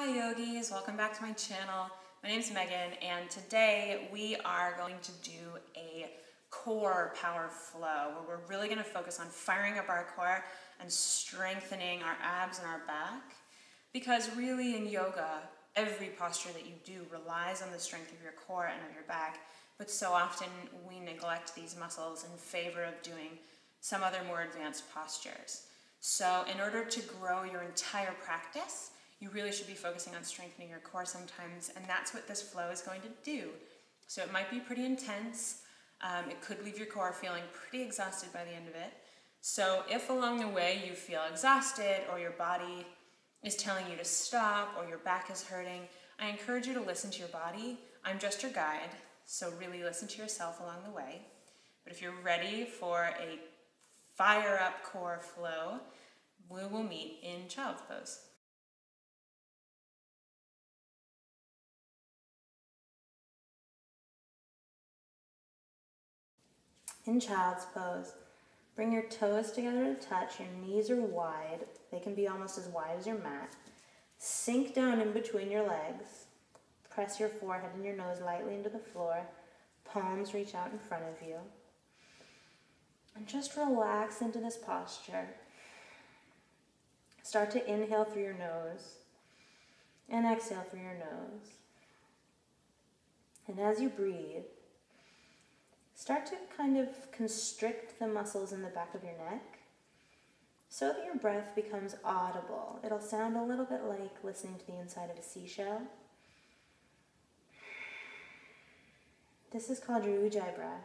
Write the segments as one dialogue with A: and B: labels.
A: Hi yogis, welcome back to my channel. My name's Megan and today we are going to do a core power flow where we're really going to focus on firing up our core and strengthening our abs and our back, because really in yoga every posture that you do relies on the strength of your core and of your back, but so often we neglect these muscles in favor of doing some other more advanced postures. So in order to grow your entire practice, you really should be focusing on strengthening your core sometimes, and that's what this flow is going to do. So it might be pretty intense. It could leave your core feeling pretty exhausted by the end of it. So if along the way you feel exhausted or your body is telling you to stop or your back is hurting, I encourage you to listen to your body. I'm just your guide, so really listen to yourself along the way. But if you're ready for a fire up core flow, we will meet in child's pose. In child's pose, bring your toes together to touch. Your knees are wide. They can be almost as wide as your mat. Sink down in between your legs. Press your forehead and your nose lightly into the floor. Palms reach out in front of you. And just relax into this posture. Start to inhale through your nose and exhale through your nose. And as you breathe, start to kind of constrict the muscles in the back of your neck so that your breath becomes audible. It'll sound a little bit like listening to the inside of a seashell. This is called your Ujjayi breath,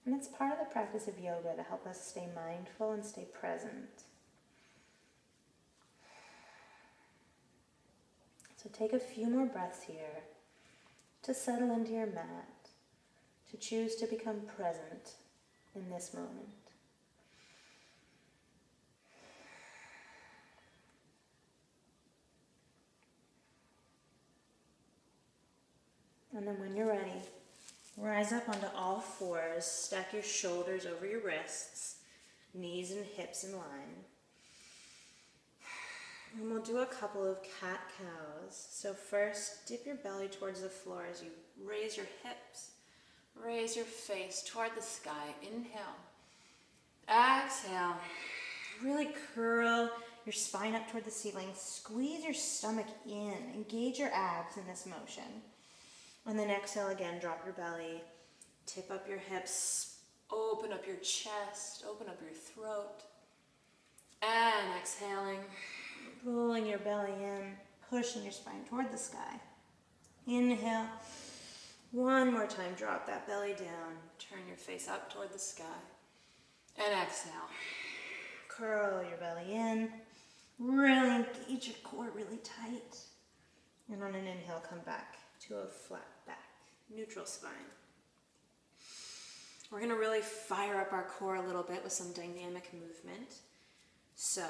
A: and it's part of the practice of yoga to help us stay mindful and stay present. So take a few more breaths here to settle into your mat, to choose to become present in this moment. And then when you're ready, rise up onto all fours, stack your shoulders over your wrists, knees and hips in line. And we'll do a couple of cat-cows. So first, dip your belly towards the floor as you raise your hips. Raise your face toward the sky. Inhale. Exhale. Really curl your spine up toward the ceiling. Squeeze your stomach in. Engage your abs in this motion. And then exhale again. Drop your belly. Tip up your hips. Open up your chest. Open up your throat. And exhaling. Rolling your belly in. Pushing your spine toward the sky. Inhale. One more time, drop that belly down. Turn your face up toward the sky. And exhale. Curl your belly in. Really engage your core really tight. And on an inhale, come back to a flat back, neutral spine. We're going to really fire up our core a little bit with some dynamic movement. So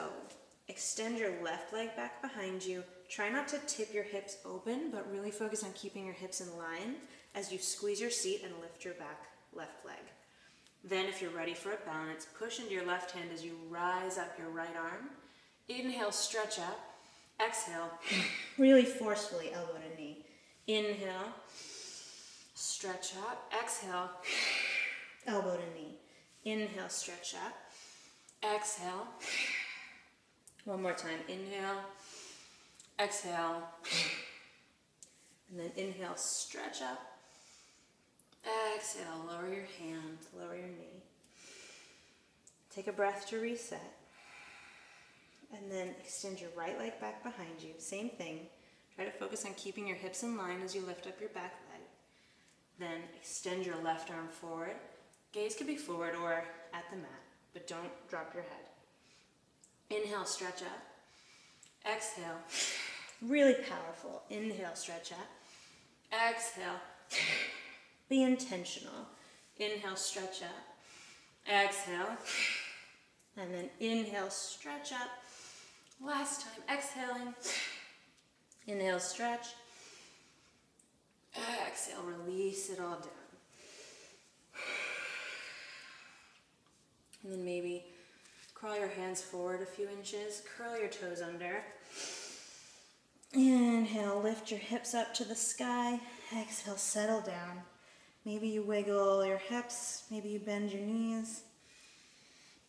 A: extend your left leg back behind you. Try not to tip your hips open, but really focus on keeping your hips in line as you squeeze your seat and lift your back left leg. Then if you're ready for a balance, push into your left hand as you rise up your right arm. Inhale, stretch up. Exhale, really forcefully elbow to knee. Inhale, stretch up. Exhale, elbow to knee. Inhale, stretch up. Exhale. One more time. Inhale, exhale. And then inhale, stretch up. Exhale, lower your hand, lower your knee. Take a breath to reset. And then extend your right leg back behind you. Same thing. Try to focus on keeping your hips in line as you lift up your back leg. Then extend your left arm forward. Gaze could be forward or at the mat, but don't drop your head. Inhale, stretch up. Exhale. Really powerful. Inhale, stretch up. Exhale. Be intentional. Inhale, stretch up. Exhale. And then inhale, stretch up. Last time, exhaling. Inhale, stretch. Exhale, release it all down. And then maybe crawl your hands forward a few inches. Curl your toes under. And
B: Inhale, lift your hips up to the sky. Exhale, settle down. Maybe you wiggle your hips, maybe you bend your knees.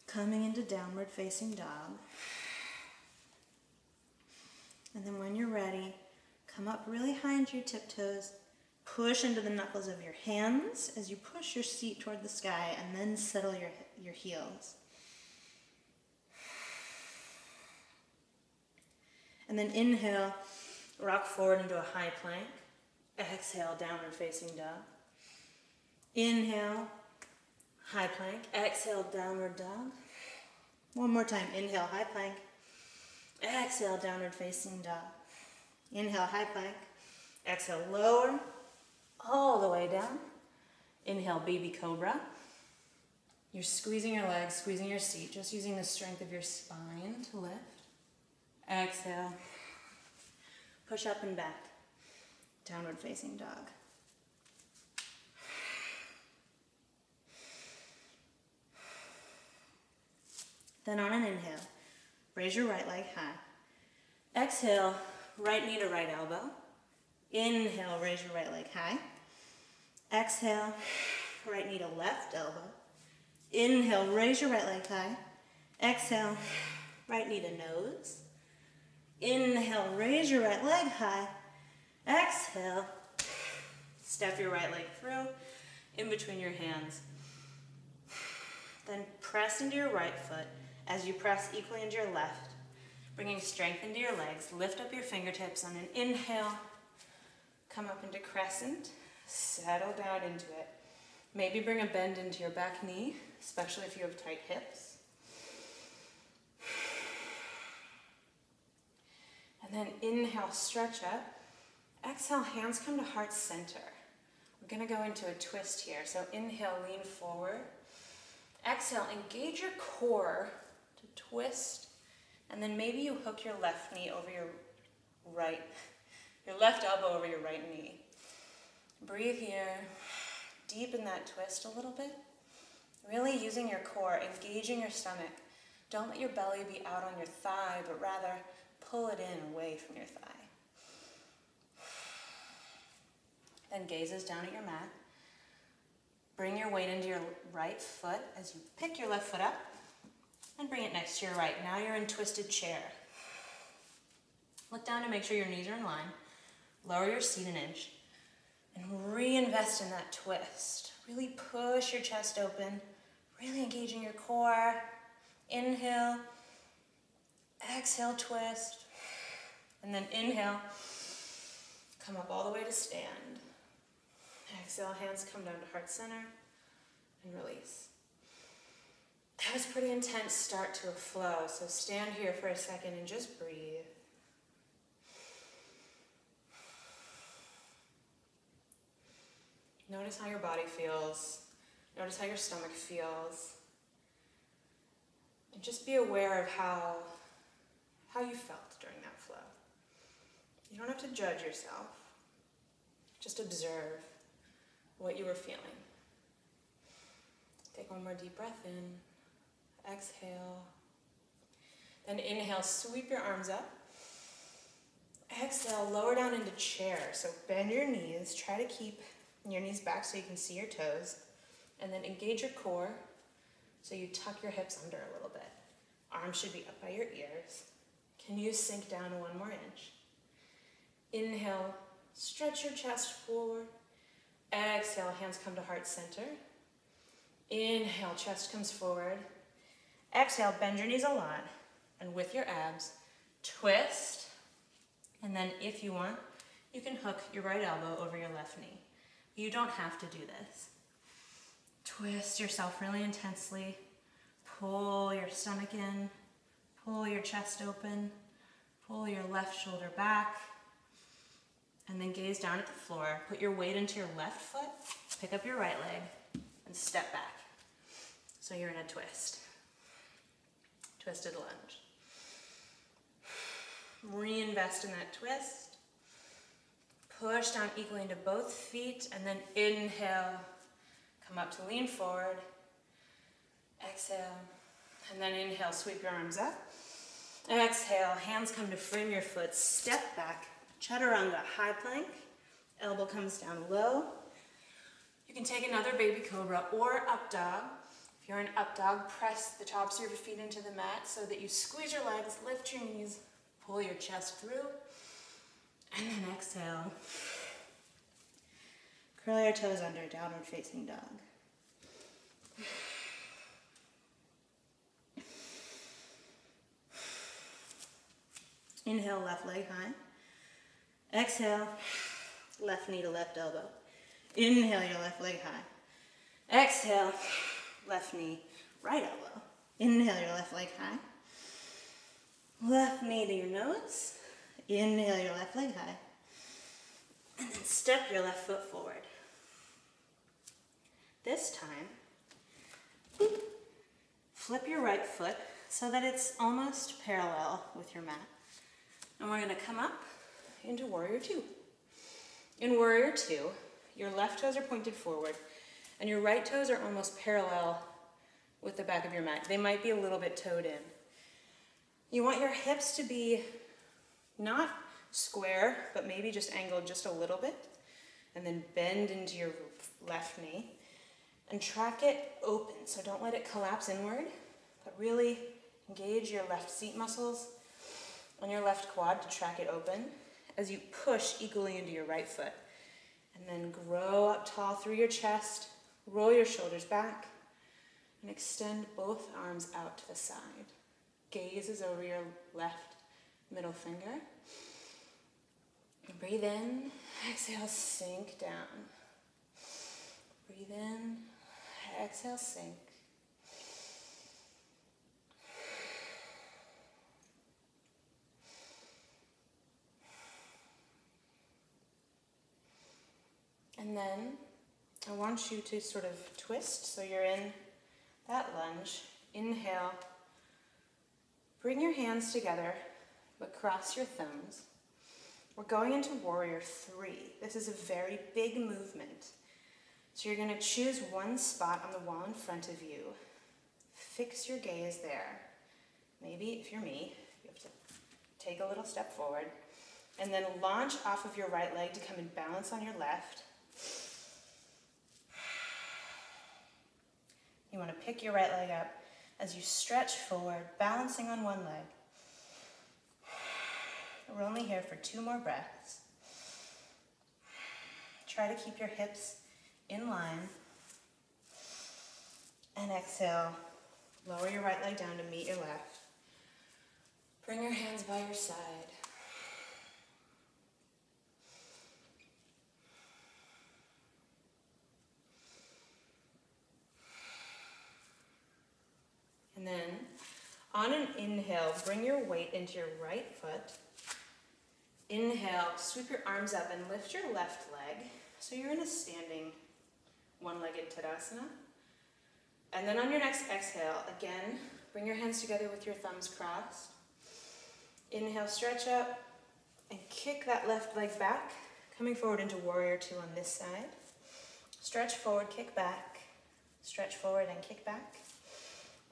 B: Coming into downward facing dog. And then when you're ready, come up really high into your tiptoes. Push into the knuckles of your hands as you push your seat toward the sky, and then settle your heels. And then inhale, rock forward into a high plank. Exhale, downward facing dog. Inhale, high plank. Exhale, downward dog. One more time. Inhale, high plank. Exhale, downward facing dog. Inhale, high plank. Exhale, lower, all the way down. Inhale, baby cobra. You're squeezing your legs, squeezing your seat, just using the strength of your spine to lift. Exhale. Push up and back. Downward facing dog. Then on an inhale, raise your right leg high. Exhale, right knee to right elbow. Inhale, raise your right leg high. Exhale, right knee to left elbow. Inhale, raise your right leg high. Exhale, right knee to nose. Inhale, raise your right leg high. Exhale, step your right leg through, in between your hands. Then press into your right foot as you press equally into your left, bringing strength into your legs. Lift up your fingertips on an inhale. Come up into crescent. Settle down into it. Maybe bring a bend into your back knee, especially if you have tight hips. And then inhale, stretch up. Exhale, hands come to heart center. We're going to go into a twist here. So inhale, lean forward. Exhale, engage your core to twist. And then maybe you hook your left knee over your left elbow over your right knee. Breathe here. Deepen that twist a little bit. Really using your core, engaging your stomach. Don't let your belly be out on your thigh, but rather pull it in away from your thigh. Then gazes down at your mat. Bring your weight into your right foot as you pick your left foot up and bring it next to your right. Now you're in twisted chair. Look down to make sure your knees are in line. Lower your seat an inch and reinvest in that twist. Really push your chest open, really engaging your core. Inhale, exhale, twist, and then inhale, come up all the way to stand. Exhale, hands come down to heart center and release. That was a pretty intense start to a flow, so stand here for a second and just breathe. Notice how your body feels. Notice how your stomach feels. And just be aware of how you felt during that flow. You don't have to judge yourself. Just observe what you were feeling. Take one more deep breath in. Exhale. Then inhale, sweep your arms up. Exhale, lower down into chair. So bend your knees. Try to keep your knees back so you can see your toes. And then engage your core so you tuck your hips under a little bit. Arms should be up by your ears. Can you sink down 1 more inch? Inhale, stretch your chest forward. Exhale, hands come to heart center. Inhale, chest comes forward. Exhale, bend your knees a lot. And with your abs, twist. And then if you want, you can hook your right elbow over your left knee. You don't have to do this. Twist yourself really intensely. Pull your stomach in. Pull your chest open. Pull your left shoulder back. And then gaze down at the floor. Put your weight into your left foot. Pick up your right leg and step back. So you're in a twist. Twisted lunge. Reinvest in that twist. Push down equally into both feet and then inhale. Come up to lean forward. Exhale. And then inhale, sweep your arms up. Exhale, hands come to frame your foot. Step back. Chaturanga, high plank. Elbow comes down low. You can take another baby cobra or up dog. If you're in up dog, press the tops of your feet into the mat so that you squeeze your legs, lift your knees, pull your chest through, and then exhale. Curl your toes under, downward facing dog. Inhale, left leg high. Exhale, left knee to left elbow. Inhale your left leg high. Exhale, left knee, right elbow. Inhale your left leg high. Left knee to your nose. Inhale your left leg high. And then step your left foot forward. This time, flip your right foot so that it's almost parallel with your mat. And we're going to come up into Warrior Two. In Warrior Two, your left toes are pointed forward and your right toes are almost parallel with the back of your mat. They might be a little bit toed in. You want your hips to be not square, but maybe just angled just a little bit, and then bend into your left knee and track it open. So don't let it collapse inward, but really engage your left seat muscles on your left quad to track it open as you push equally into your right foot. And then grow up tall through your chest, roll your shoulders back, and extend both arms out to the side. Gaze is over your left middle finger. Breathe in, exhale, sink down. Breathe in, exhale, sink. And then I want you to sort of twist, so you're in that lunge. Inhale, bring your hands together, but cross your thumbs. We're going into Warrior Three. This is a very big movement. So you're going to choose one spot on the wall in front of you. Fix your gaze there. Maybe, if you're me, you have to take a little step forward. And then launch off of your right leg to come and balance on your left. You want to pick your right leg up as you stretch forward, balancing on one leg. We're only here for 2 more breaths. Try to keep your hips in line. And exhale, lower your right leg down to meet your left. Bring your hands by your side. And then, on an inhale, bring your weight into your right foot. Inhale, sweep your arms up and lift your left leg. So you're in a standing one-legged Tadasana. And then on your next exhale, again, bring your hands together with your thumbs crossed. Inhale, stretch up, and kick that left leg back, coming forward into Warrior Two on this side. Stretch forward, kick back. Stretch forward and kick back.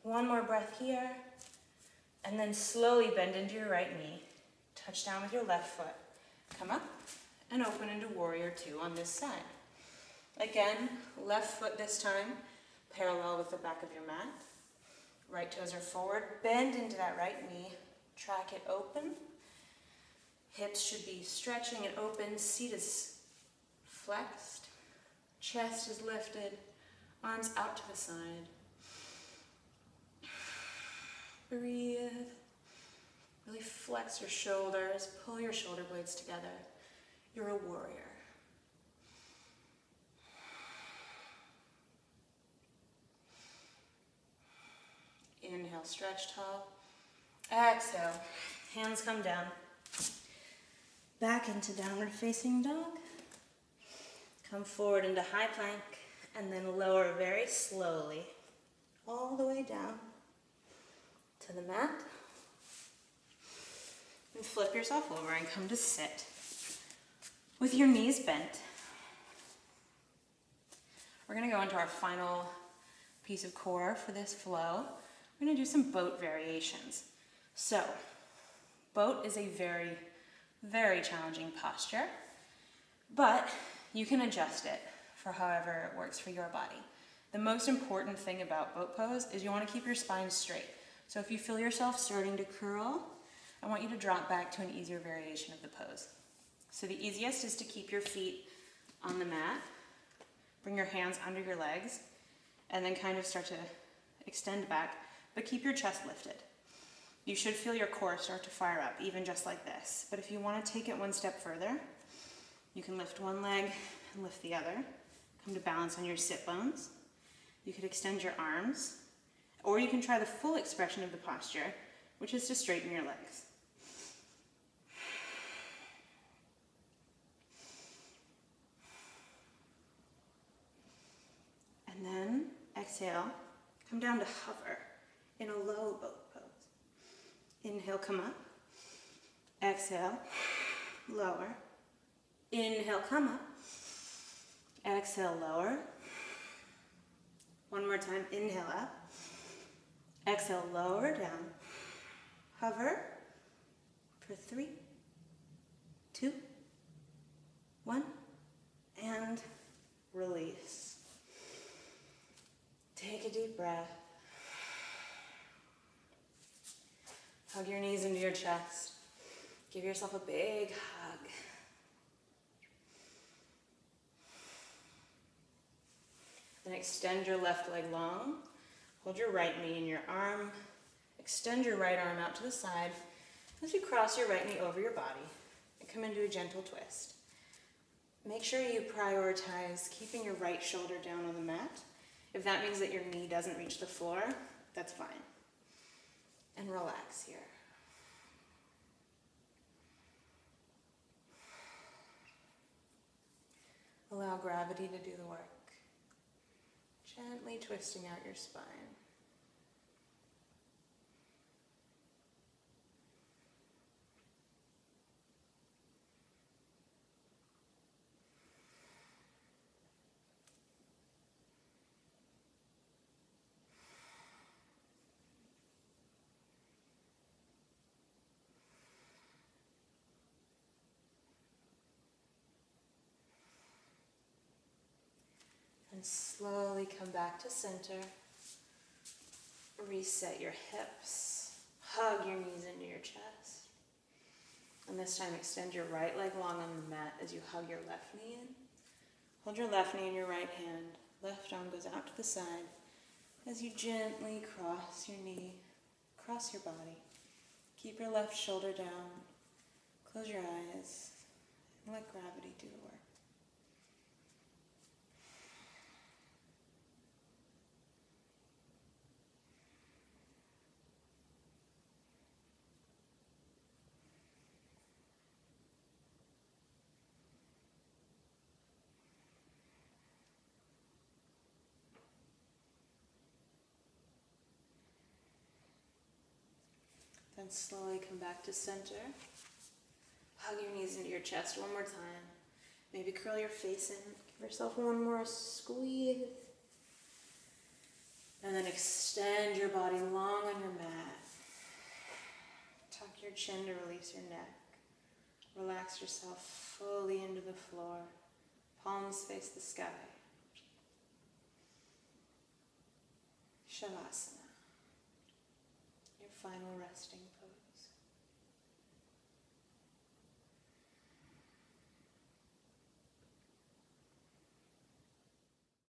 B: One more breath here, and then slowly bend into your right knee. Touch down with your left foot. Come up and open into Warrior Two on this side. Again, left foot this time, parallel with the back of your mat. Right toes are forward. Bend into that right knee. Track it open. Hips should be stretching and open. Seat is flexed. Chest is lifted. Arms out to the side. Breathe. Really flex your shoulders. Pull your shoulder blades together. You're a warrior. Inhale, stretch tall. Exhale, hands come down. Back into downward facing dog. Come forward into high plank and then lower very slowly all the way down to the mat. And flip yourself over and come to sit with your knees bent. We're going to go into our final piece of core for this flow. We're going to do some boat variations. So, boat is a very
A: Very challenging posture, but you can adjust it for however it works for your body. The most important thing about boat pose is you want to keep your spine straight. So if you feel yourself starting to curl, I want you to drop back to an easier variation of the pose. So the easiest is to keep your feet on the mat, bring your hands under your legs, and then kind of start to extend back, but keep your chest lifted. You should feel your core start to fire up, even just like this. But if you want to take it one step further, you can lift one leg and lift the other. Come to balance on your sit bones. You could extend your arms, or you can try the full expression of the posture, which is to straighten your legs. And then exhale, come down to hover in a low boat pose. Inhale, come up. Exhale, lower. Inhale, come up. Exhale, lower. One more time, inhale up. Exhale, lower down. Hover for 3, 2, 1, and release. Take a deep breath. Hug your knees into your chest. Give yourself a big hug. Then extend your left leg long. Hold your right knee in your arm. Extend your right arm out to the side as you cross your right knee over your body and come into a gentle twist. Make sure you prioritize keeping your right shoulder down on the mat. If that means that your knee doesn't reach the floor, that's fine. And relax here. Allow gravity to do the work. Gently twisting out your spine. And slowly come back to center. Reset your hips. Hug your knees into your chest. And this time extend your right leg long on the mat as you hug your left knee in. Hold your left knee in your right hand. Left arm goes out to the side as you gently cross your knee, cross your body. Keep your left shoulder down. Close your eyes and let gravity do the work. Then slowly come back to center. Hug your knees into your chest one more time. Maybe curl your face in. Give yourself one more squeeze. And then extend your body long on your mat. Tuck your chin to release your neck. Relax yourself fully into the floor. Palms face the sky. Shavasana. Your final resting